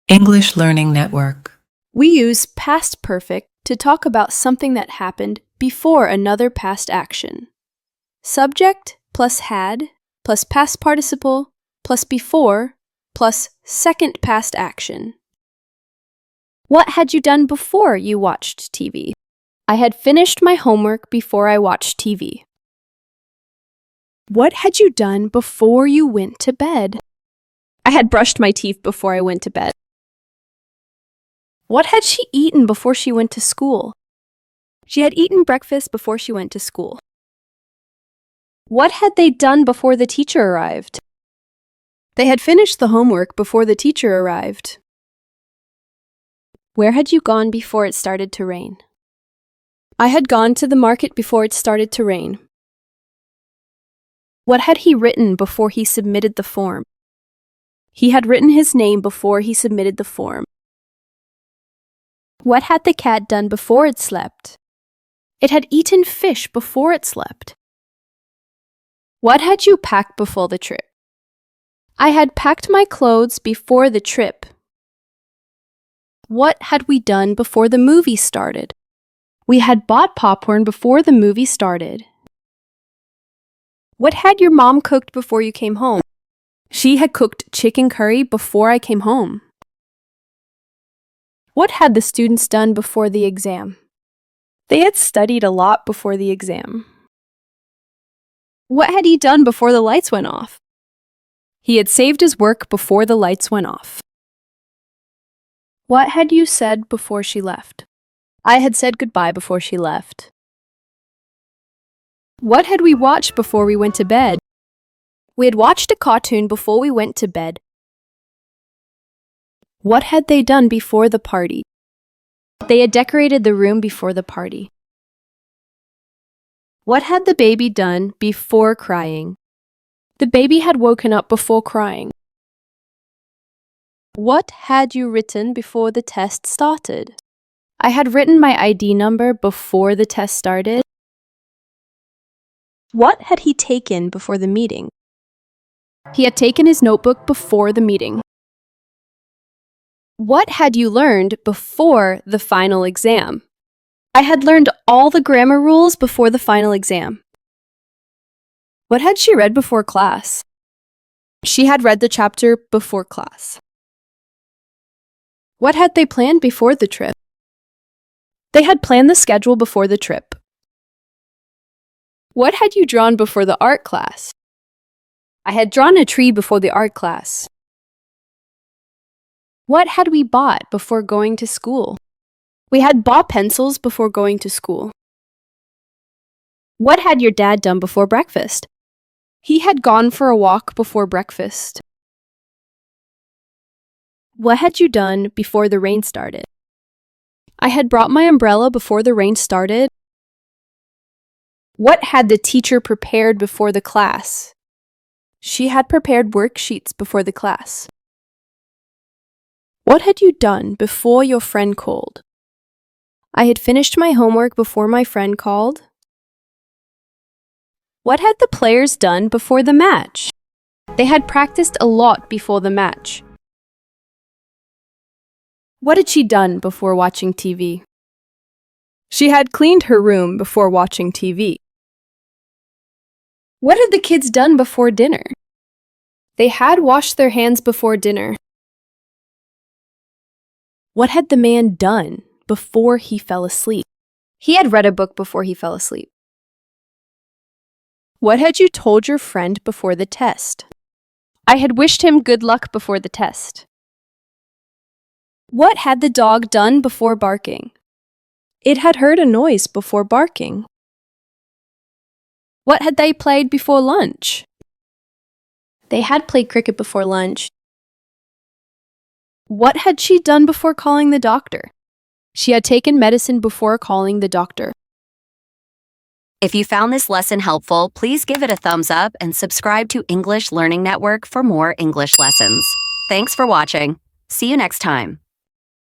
English Learning Network. We use past perfect to talk about something that happened before another past action. Subject plus had plus past participle plus before plus second past action. What had you done before you watched TV? I had finished my homework before I watched TV. What had you done before you went to bed? I had brushed my teeth before I went to bed. What had she eaten before she went to school? She had eaten breakfast before she went to school. What had they done before the teacher arrived? They had finished the homework before the teacher arrived. Where had you gone before it started to rain? I had gone to the market before it started to rain. What had he written before he submitted the form? He had written his name before he submitted the form. What had the cat done before it slept? It had eaten fish before it slept. What had you packed before the trip? I had packed my clothes before the trip. What had we done before the movie started? We had bought popcorn before the movie started. What had your mom cooked before you came home? She had cooked chicken curry before I came home. What had the students done before the exam? They had studied a lot before the exam. What had he done before the lights went off? He had saved his work before the lights went off. What had you said before she left? I had said goodbye before she left. What had we watched before we went to bed? We had watched a cartoon before we went to bed. What had they done before the party? They had decorated the room before the party. What had the baby done before crying? The baby had woken up before crying. What had you written before the test started? I had written my ID number before the test started. What had he taken before the meeting? He had taken his notebook before the meeting. What had you learned before the final exam? I had learned all the grammar rules before the final exam. What had she read before class? She had read the chapter before class. What had they planned before the trip? They had planned the schedule before the trip. What had you drawn before the art class? I had drawn a tree before the art class. What had we bought before going to school? We had bought pencils before going to school. What had your dad done before breakfast? He had gone for a walk before breakfast. What had you done before the rain started? I had brought my umbrella before the rain started. What had the teacher prepared before the class? She had prepared worksheets before the class. What had you done before your friend called? I had finished my homework before my friend called. What had the players done before the match? They had practiced a lot before the match. What had she done before watching TV? She had cleaned her room before watching TV. What had the kids done before dinner? They had washed their hands before dinner. What had the man done before he fell asleep? He had read a book before he fell asleep. What had you told your friend before the test? I had wished him good luck before the test. What had the dog done before barking? It had heard a noise before barking. What had they played before lunch? They had played cricket before lunch. What had she done before calling the doctor? She had taken medicine before calling the doctor. If you found this lesson helpful, please give it a thumbs up and subscribe to English Learning Network for more English lessons. Thanks for watching. See you next time.